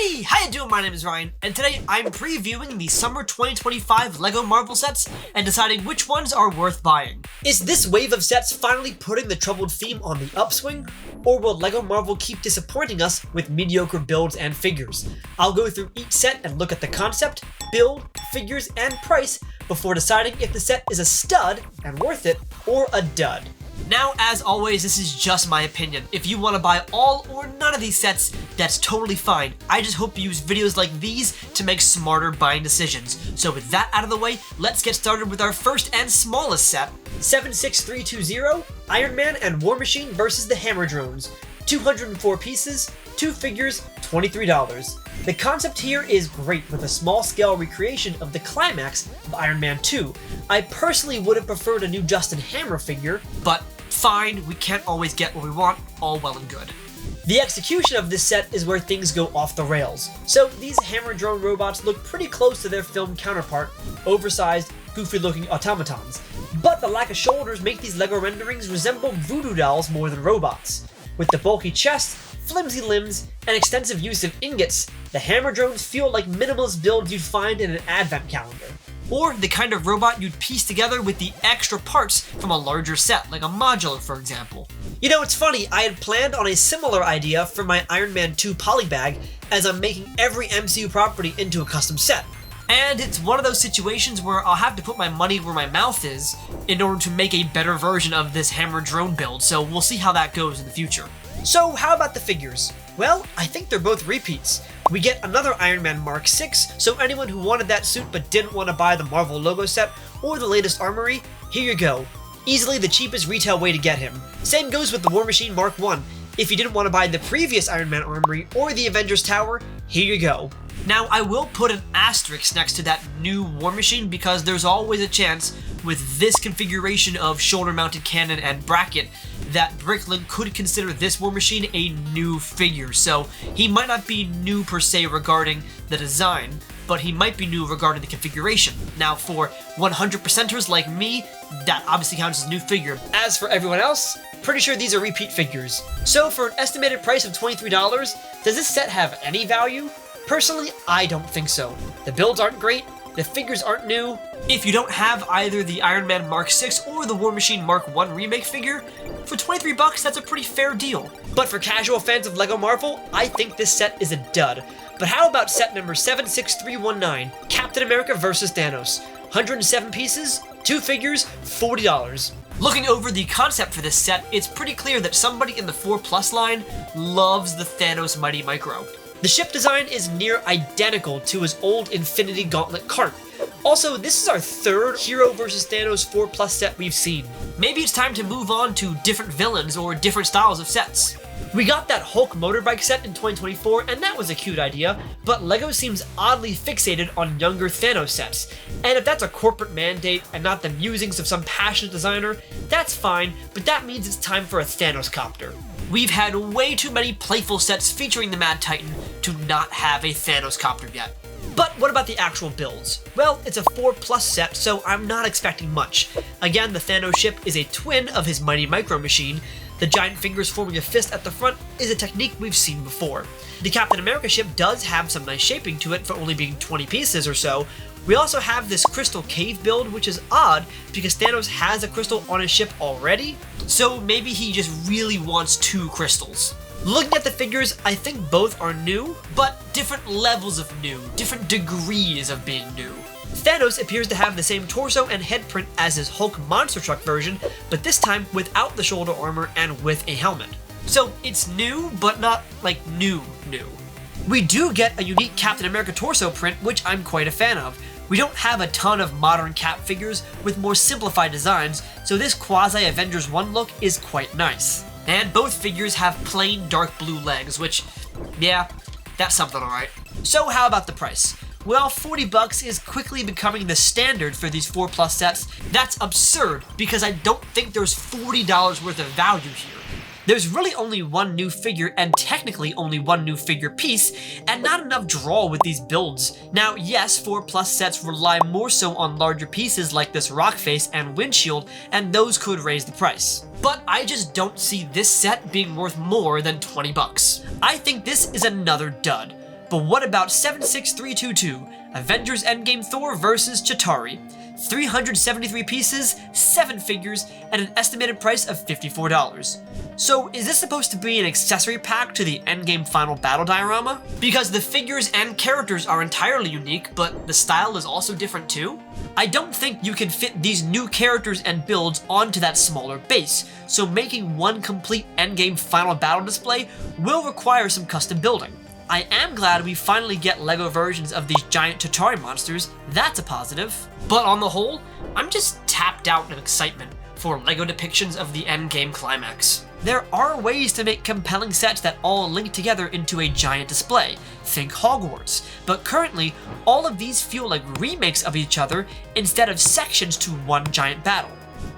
Hey, how you doing? My name is Ryan, and today I'm previewing the Summer 2025 LEGO Marvel sets and deciding which ones are worth buying. Is this wave of sets finally putting the troubled theme on the upswing? Or will LEGO Marvel keep disappointing us with mediocre builds and figures? I'll go through each set and look at the concept, build, figures, and price before deciding if the set is a stud and worth it, or a dud. Now, as always, this is just my opinion. If you want to buy all or none of these sets, that's totally fine. I just hope you use videos like these to make smarter buying decisions. So with that out of the way, let's get started with our first and smallest set. 76320, Iron Man and War Machine versus the Hammer Drones. 204 pieces, 2 figures, $23. The concept here is great with a small-scale recreation of the climax of Iron Man 2. I personally would have preferred a new Justin Hammer figure, but fine, we can't always get what we want, all well and good. The execution of this set is where things go off the rails. So these Hammer drone robots look pretty close to their film counterpart, oversized, goofy-looking automatons. But the lack of shoulders make these LEGO renderings resemble voodoo dolls more than robots. With the bulky chest, flimsy limbs, and extensive use of ingots, the Hammer drones feel like minimalist builds you'd find in an advent calendar. Or the kind of robot you'd piece together with the extra parts from a larger set, like a modular, for example. You know, it's funny, I had planned on a similar idea for my Iron Man 2 polybag, as I'm making every MCU property into a custom set. And it's one of those situations where I'll have to put my money where my mouth is in order to make a better version of this Hammer drone build, so we'll see how that goes in the future. So how about the figures? Well, I think they're both repeats. We get another Iron Man Mark 6, so anyone who wanted that suit but didn't want to buy the Marvel logo set or the latest armory, here you go. Easily the cheapest retail way to get him. Same goes with the War Machine Mark 1. If you didn't want to buy the previous Iron Man armory or the Avengers Tower, here you go. Now, I will put an asterisk next to that new War Machine because there's always a chance with this configuration of shoulder-mounted cannon and bracket that Bricklin could consider this War Machine a new figure. So he might not be new per se regarding the design, but he might be new regarding the configuration. Now, for 100%ers like me, that obviously counts as a new figure. As for everyone else, pretty sure these are repeat figures. So for an estimated price of $23, does this set have any value? Personally, I don't think so. The builds aren't great, the figures aren't new. If you don't have either the Iron Man Mark 6 or the War Machine Mark 1 remake figure, for 23 bucks, that's a pretty fair deal. But for casual fans of LEGO Marvel, I think this set is a dud. But how about set number 76319, Captain America vs. Thanos? 107 pieces, 2 figures, $40. Looking over the concept for this set, it's pretty clear that somebody in the 4+ line loves the Thanos Mighty Micro. The ship design is near identical to his old Infinity Gauntlet cart. Also, this is our third Hero vs. Thanos 4+ set we've seen. Maybe it's time to move on to different villains or different styles of sets. We got that Hulk motorbike set in 2024, and that was a cute idea, but LEGO seems oddly fixated on younger Thanos sets. And if that's a corporate mandate and not the musings of some passionate designer, that's fine, but that means it's time for a Thanos copter. We've had way too many playful sets featuring the Mad Titan to not have a Thanos copter yet. But what about the actual builds? Well, it's a 4+ set, so I'm not expecting much. Again, the Thanos ship is a twin of his Mighty Micro Machine. The giant fingers forming a fist at the front is a technique we've seen before. The Captain America ship does have some nice shaping to it for only being 20 pieces or so. We also have this crystal cave build, which is odd because Thanos has a crystal on his ship already, so maybe he just really wants 2 crystals. Looking at the figures, I think both are new, but different levels of new, different degrees of being new. Thanos appears to have the same torso and head print as his Hulk monster truck version, but this time without the shoulder armor and with a helmet. So it's new, but not like new. We do get a unique Captain America torso print, which I'm quite a fan of. We don't have a ton of modern Cap figures with more simplified designs, so this quasi-Avengers 1 look is quite nice. And both figures have plain dark blue legs, which, yeah, that's something alright. So how about the price? Well, 40 bucks is quickly becoming the standard for these 4+ sets. That's absurd, because I don't think there's $40 worth of value here. There's really only one new figure and technically only one new figure piece, and not enough draw with these builds. Now, yes, 4+ sets rely more so on larger pieces like this rock face and windshield, and those could raise the price. But I just don't see this set being worth more than 20 bucks. I think this is another dud. But what about 76322, Avengers Endgame Thor vs. Chitauri? 373 pieces, 7 figures, and an estimated price of $54. So is this supposed to be an accessory pack to the Endgame final battle diorama? Because the figures and characters are entirely unique, but the style is also different too? I don't think you can fit these new characters and builds onto that smaller base, so making one complete Endgame final battle display will require some custom building. I am glad we finally get LEGO versions of these giant Chitauri monsters, that's a positive. But on the whole, I'm just tapped out of excitement for LEGO depictions of the Endgame climax. There are ways to make compelling sets that all link together into a giant display, think Hogwarts, but currently all of these feel like remakes of each other instead of sections to one giant battle.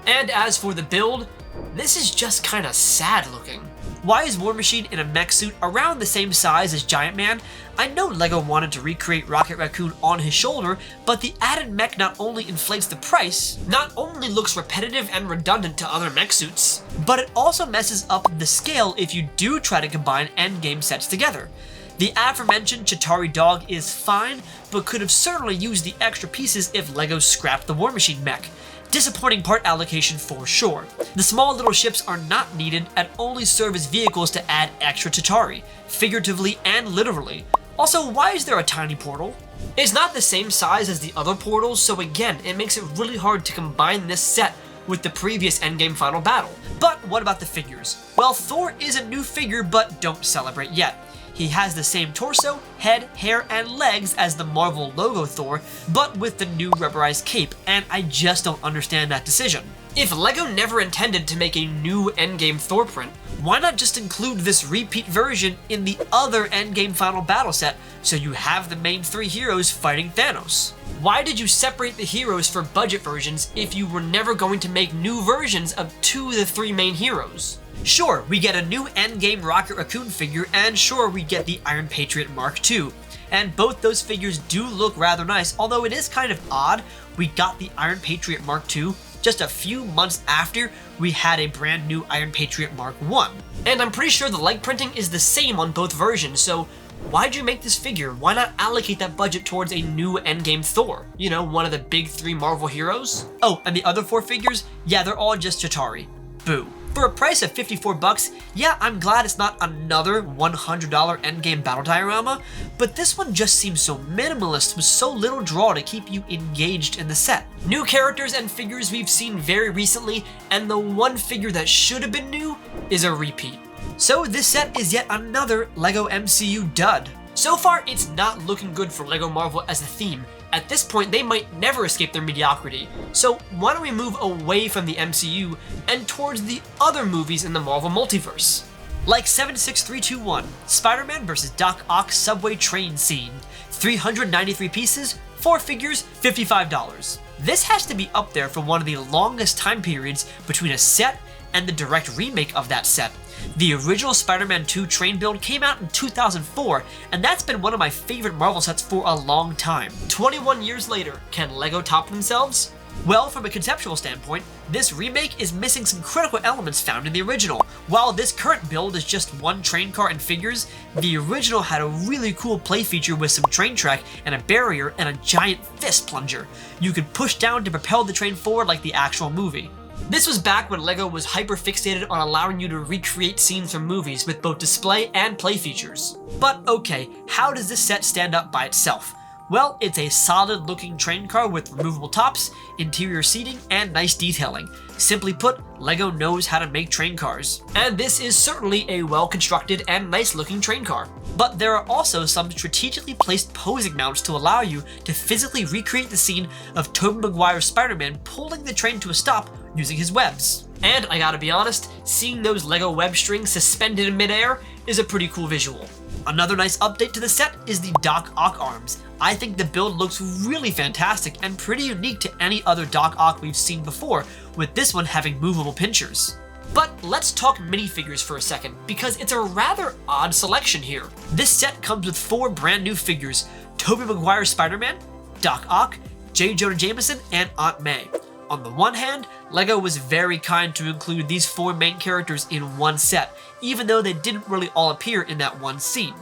And as for the build, this is just kinda sad looking. Why is War Machine in a mech suit around the same size as Giant Man? I know LEGO wanted to recreate Rocket Raccoon on his shoulder, but the added mech not only inflates the price, not only looks repetitive and redundant to other mech suits, but it also messes up the scale if you do try to combine Endgame sets together. The aforementioned Chitauri dog is fine, but could have certainly used the extra pieces if LEGO scrapped the War Machine mech. Disappointing part allocation for sure. The small little ships are not needed and only serve as vehicles to add extra Chitauri, figuratively and literally. Also, why is there a tiny portal? It's not the same size as the other portals, so again, it makes it really hard to combine this set with the previous Endgame final battle. But what about the figures? Well, Thor is a new figure, but don't celebrate yet. He has the same torso, head, hair, and legs as the Marvel logo Thor, but with the new rubberized cape, and I just don't understand that decision. If LEGO never intended to make a new Endgame Thor print, why not just include this repeat version in the other Endgame final battle set so you have the main 3 heroes fighting Thanos? Why did you separate the heroes for budget versions if you were never going to make new versions of 2 of the 3 main heroes? Sure, we get a new Endgame Rocket Raccoon figure, and sure, we get the Iron Patriot Mark II. And both those figures do look rather nice, although it is kind of odd we got the Iron Patriot Mark II just a few months after we had a brand new Iron Patriot Mark I. And I'm pretty sure the leg printing is the same on both versions, so why'd you make this figure? Why not allocate that budget towards a new Endgame Thor? You know, one of the big 3 Marvel heroes? Oh, and the other 4 figures? Yeah, they're all just Chitauri. Boo. For a price of $54, yeah, I'm glad it's not another $100 Endgame battle diorama, but this one just seems so minimalist with so little draw to keep you engaged in the set. New characters and figures we've seen very recently, and the one figure that should have been new is a repeat. So this set is yet another LEGO MCU dud. So far, it's not looking good for LEGO Marvel as a theme. At this point, they might never escape their mediocrity. So why don't we move away from the MCU and towards the other movies in the Marvel multiverse? Like 76321, SpiderMan vs. Doc Ock subway train scene. 393 pieces, 4 figures, $55. This has to be up there for one of the longest time periods between a set and the direct remake of that set. The original Spider-Man 2 train build came out in 2004, and that's been one of my favorite Marvel sets for a long time. 21 years later, can LEGO top themselves? Well, from a conceptual standpoint, this remake is missing some critical elements found in the original. While this current build is just one train car and figures, the original had a really cool play feature with some train track and a barrier and a giant fist plunger. You could push down to propel the train forward like the actual movie. This was back when LEGO was hyper-fixated on allowing you to recreate scenes from movies with both display and play features. But okay, how does this set stand up by itself? Well, it's a solid-looking train car with removable tops, interior seating, and nice detailing. Simply put, LEGO knows how to make train cars. And this is certainly a well-constructed and nice-looking train car. But there are also some strategically placed posing mounts to allow you to physically recreate the scene of Tobey Maguire's Spider-Man pulling the train to a stop using his webs. And I gotta be honest, seeing those LEGO web strings suspended in midair is a pretty cool visual. Another nice update to the set is the Doc Ock arms. I think the build looks really fantastic and pretty unique to any other Doc Ock we've seen before, with this one having movable pinchers. But let's talk minifigures for a second, because it's a rather odd selection here. This set comes with 4 brand new figures: Tobey Maguire's Spider-Man, Doc Ock, J. Jonah Jameson, and Aunt May. On the one hand, LEGO was very kind to include these 4 main characters in one set, even though they didn't really all appear in that one scene.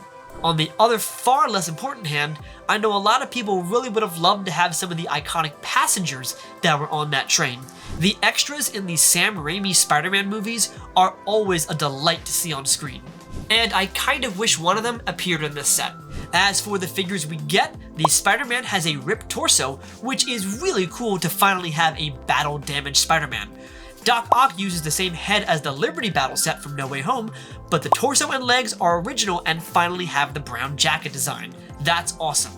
On the other far less important hand, I know a lot of people really would have loved to have some of the iconic passengers that were on that train. The extras in the Sam Raimi Spider-Man movies are always a delight to see on screen. And I kind of wish one of them appeared in this set. As for the figures we get, the Spider-Man has a ripped torso, which is really cool to finally have a battle-damaged Spider-Man. Doc Ock uses the same head as the Liberty battle set from No Way Home, but the torso and legs are original and finally have the brown jacket design. That's awesome.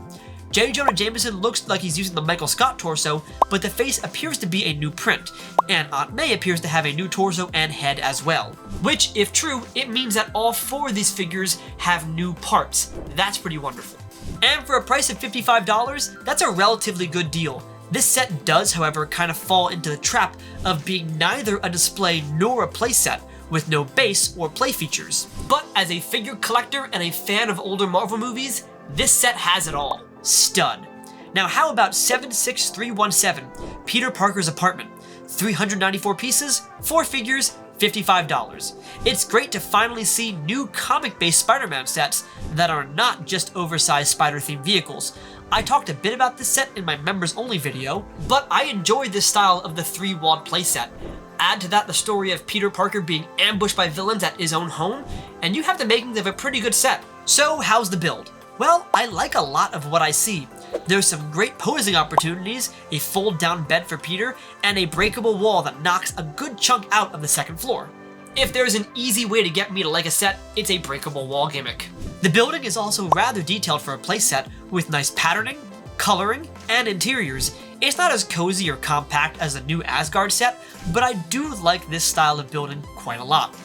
J. Jonah Jameson looks like he's using the Michael Scott torso, but the face appears to be a new print, and Aunt May appears to have a new torso and head as well. Which, if true, it means that all 4 of these figures have new parts. That's pretty wonderful. And for a price of $55, that's a relatively good deal. This set does, however, kind of fall into the trap of being neither a display nor a playset, with no base or play features. But as a figure collector and a fan of older Marvel movies, this set has it all. Stud. Now how about 76317, Peter Parker's apartment? 394 pieces, 4 figures, $55. It's great to finally see new comic-based Spider-Man sets that are not just oversized spider-themed vehicles. I talked a bit about this set in my members-only video, but I enjoy this style of the 3-walled playset. Add to that the story of Peter Parker being ambushed by villains at his own home, and you have the makings of a pretty good set. So how's the build? Well, I like a lot of what I see. There's some great posing opportunities, a fold-down bed for Peter, and a breakable wall that knocks a good chunk out of the second floor. If there's an easy way to get me to like a set, it's a breakable wall gimmick. The building is also rather detailed for a playset, with nice patterning, coloring, and interiors. It's not as cozy or compact as the new Asgard set, but I do like this style of building quite a lot.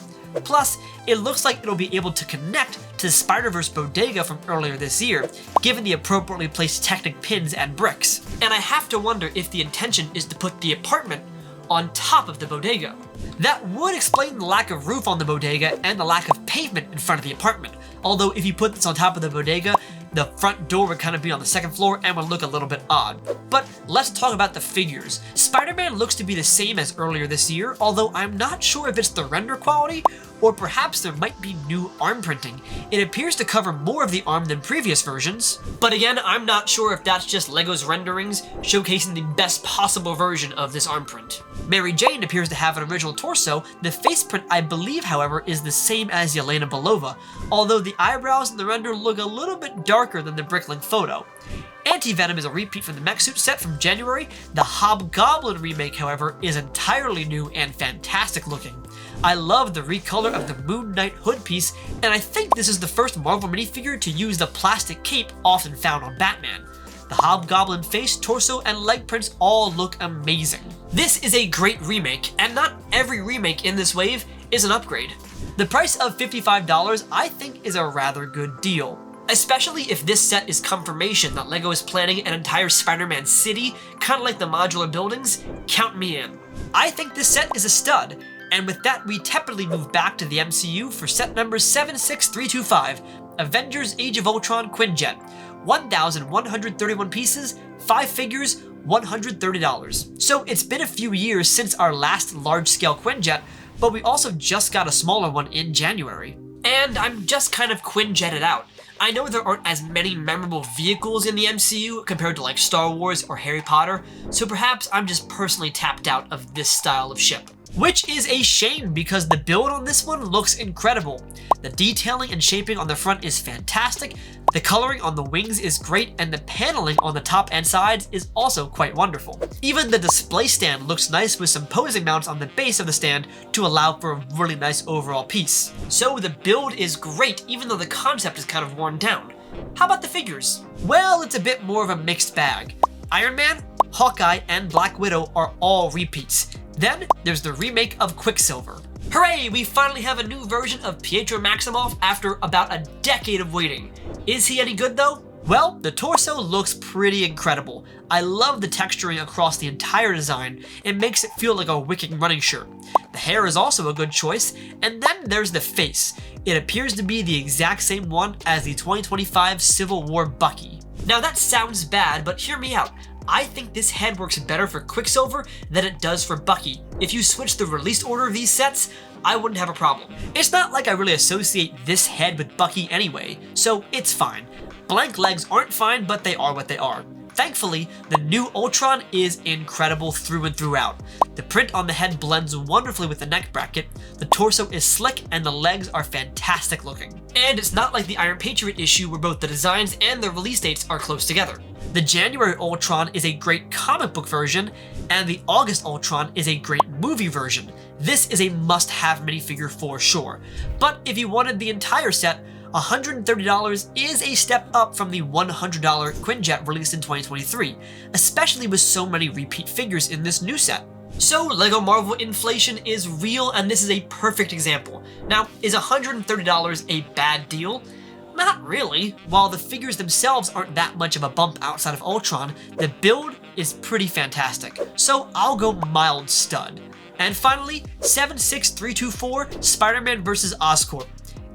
Plus, it looks like it'll be able to connect to the Spider-Verse bodega from earlier this year, given the appropriately placed Technic pins and bricks. And I have to wonder if the intention is to put the apartment on top of the bodega. That would explain the lack of roof on the bodega and the lack of pavement in front of the apartment. Although if you put this on top of the bodega, the front door would kind of be on the second floor and would look a little bit odd. But let's talk about the figures. Spider-Man looks to be the same as earlier this year, although I'm not sure if it's the render quality or perhaps there might be new arm printing. It appears to cover more of the arm than previous versions, but again, I'm not sure if that's just LEGO's renderings showcasing the best possible version of this arm print. Mary Jane appears to have an original torso. The face print, I believe, however, is the same as Yelena Belova, although the eyebrows in the render look a little bit darker than the Bricklink photo. Anti-Venom is a repeat from the mech suit set from January. The Hobgoblin remake, however, is entirely new and fantastic looking. I love the recolor of the Moon Knight hood piece, and I think this is the first Marvel minifigure to use the plastic cape often found on Batman. The Hobgoblin face, torso, and leg prints all look amazing. This is a great remake, and not every remake in this wave is an upgrade. The price of $55 I think is a rather good deal, especially if this set is confirmation that LEGO is planning an entire Spider-Man city, kind of like the modular buildings. Count me in. I think this set is a stud, and with that we tepidly move back to the MCU for set number 76325, Avengers Age of Ultron Quinn Jet. 1,131 pieces, 5 figures, $130. So it's been a few years since our last large-scale Quinjet, but we also just got a smaller one in January. And I'm just kind of Quinjetted out. I know there aren't as many memorable vehicles in the MCU compared to like Star Wars or Harry Potter, so perhaps I'm just personally tapped out of this style of ship. Which is a shame because the build on this one looks incredible. The detailing and shaping on the front is fantastic, the coloring on the wings is great, and the paneling on the top and sides is also quite wonderful. Even the display stand looks nice with some posing mounts on the base of the stand to allow for a really nice overall piece. So the build is great even though the concept is kind of worn down. How about the figures? Well, it's a bit more of a mixed bag. Iron Man, Hawkeye, and Black Widow are all repeats. Then there's the remake of Quicksilver. Hooray! We finally have a new version of Pietro Maximoff after about a decade of waiting. Is he any good though? Well, the torso looks pretty incredible. I love the texturing across the entire design. It makes it feel like a wicked running shirt. The hair is also a good choice, and then there's the face. It appears to be the exact same one as the 2025 Civil War Bucky. Now that sounds bad, but hear me out. I think this head works better for Quicksilver than it does for Bucky. If you switch the release order of these sets, I wouldn't have a problem. It's not like I really associate this head with Bucky anyway, so it's fine. Blank legs aren't fine, but they are what they are. Thankfully, the new Ultron is incredible through and throughout. The print on the head blends wonderfully with the neck bracket, the torso is slick, and the legs are fantastic looking. And it's not like the Iron Patriot issue where both the designs and the release dates are close together. The January Ultron is a great comic book version, and the August Ultron is a great movie version. This is a must-have minifigure for sure. But if you wanted the entire set, $130 is a step up from the $100 Quinjet released in 2023, especially with so many repeat figures in this new set. So LEGO Marvel inflation is real, and this is a perfect example. Now, is $130 a bad deal? Not really. While the figures themselves aren't that much of a bump outside of Ultron, the build is pretty fantastic. So I'll go mild stud. And finally, 76324 SpiderMan vs. Oscorp.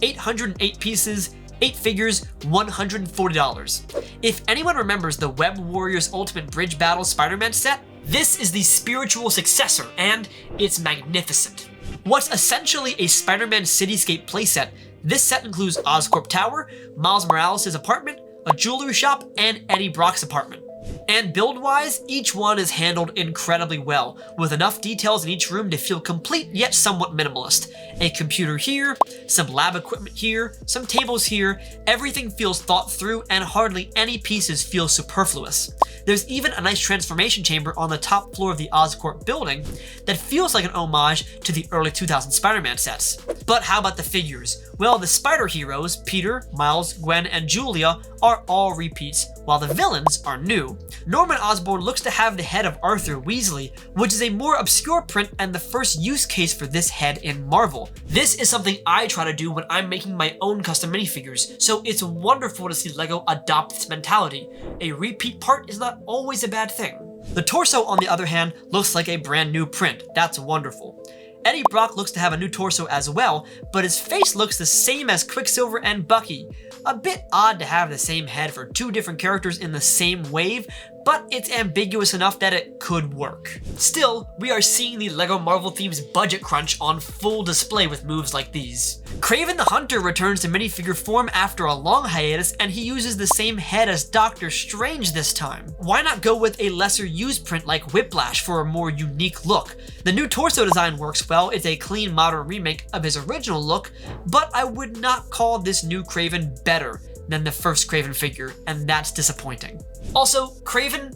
808 pieces, 8 figures, $140. If anyone remembers the Web Warriors Ultimate Bridge Battle Spider-Man set, this is the spiritual successor, and it's magnificent. What's essentially a Spider-Man cityscape playset, this set includes Oscorp Tower, Miles Morales' apartment, a jewelry shop, and Eddie Brock's apartment. And build-wise, each one is handled incredibly well, with enough details in each room to feel complete yet somewhat minimalist. A computer here, some lab equipment here, some tables here, everything feels thought through and hardly any pieces feel superfluous. There's even a nice transformation chamber on the top floor of the Oscorp building that feels like an homage to the early 2000 Spider-Man sets. But how about the figures? Well, the Spider Heroes, Peter, Miles, Gwen, and Julia, are all repeats, while the villains are new. Norman Osborn looks to have the head of Arthur Weasley, which is a more obscure print and the first use case for this head in Marvel. This is something I try to do when I'm making my own custom minifigures, so it's wonderful to see LEGO adopt this mentality. A repeat part is not always a bad thing. The torso, on the other hand, looks like a brand new print. That's wonderful. Eddie Brock looks to have a new torso as well, but his face looks the same as Quicksilver and Bucky. A bit odd to have the same head for two different characters in the same wave, but it's ambiguous enough that it could work. Still, we are seeing the LEGO Marvel theme's budget crunch on full display with moves like these. Kraven the Hunter returns to minifigure form after a long hiatus, and he uses the same head as Doctor Strange this time. Why not go with a lesser used print like Whiplash for a more unique look? The new torso design works well, it's a clean modern remake of his original look, but I would not call this new Kraven better than the first Kraven figure, and that's disappointing. Also, Kraven,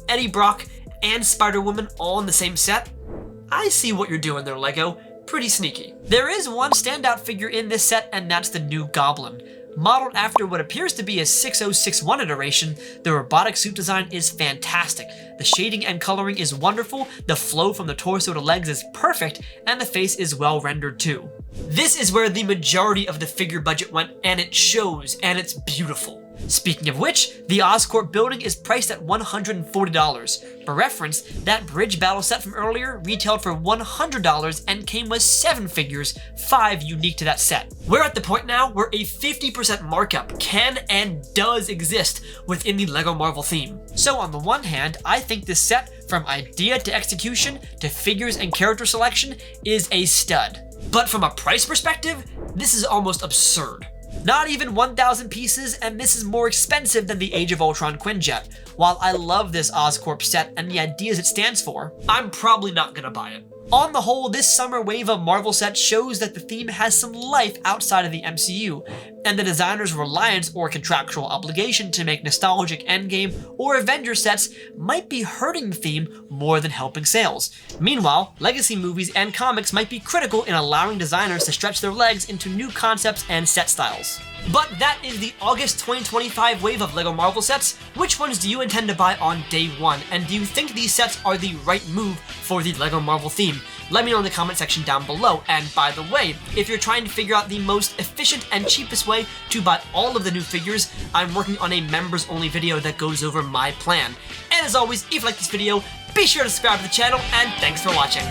Eddie Brock, and Spider-Woman all in the same set? I see what you're doing there, LEGO. Pretty sneaky. There is one standout figure in this set, and that's the new Goblin. Modeled after what appears to be a 6061 iteration, the robotic suit design is fantastic. The shading and coloring is wonderful, the flow from the torso to legs is perfect, and the face is well rendered too. This is where the majority of the figure budget went, and it shows, and it's beautiful. Speaking of which, the Oscorp building is priced at $140. For reference, that bridge battle set from earlier retailed for $100 and came with 7 figures, 5 unique to that set. We're at the point now where a 50% markup can and does exist within the LEGO Marvel theme. So on the one hand, I think this set, from idea to execution to figures and character selection, is a stud. But from a price perspective, this is almost absurd. Not even 1,000 pieces, and this is more expensive than the Age of Ultron Quinn Jet. While I love this Oscorp set and the ideas it stands for, I'm probably not gonna buy it. On the whole, this summer wave of Marvel sets shows that the theme has some life outside of the MCU, and the designer's reliance or contractual obligation to make nostalgic Endgame or Avengers sets might be hurting the theme more than helping sales. Meanwhile, legacy movies and comics might be critical in allowing designers to stretch their legs into new concepts and set styles. But that is the August 2025 wave of LEGO Marvel sets. Which ones do you intend to buy on day one? And do you think these sets are the right move for the LEGO Marvel theme? Let me know in the comment section down below. And by the way, if you're trying to figure out the most efficient and cheapest way to buy all of the new figures, I'm working on a members only video that goes over my plan. And as always, if you like this video, be sure to subscribe to the channel, and thanks for watching.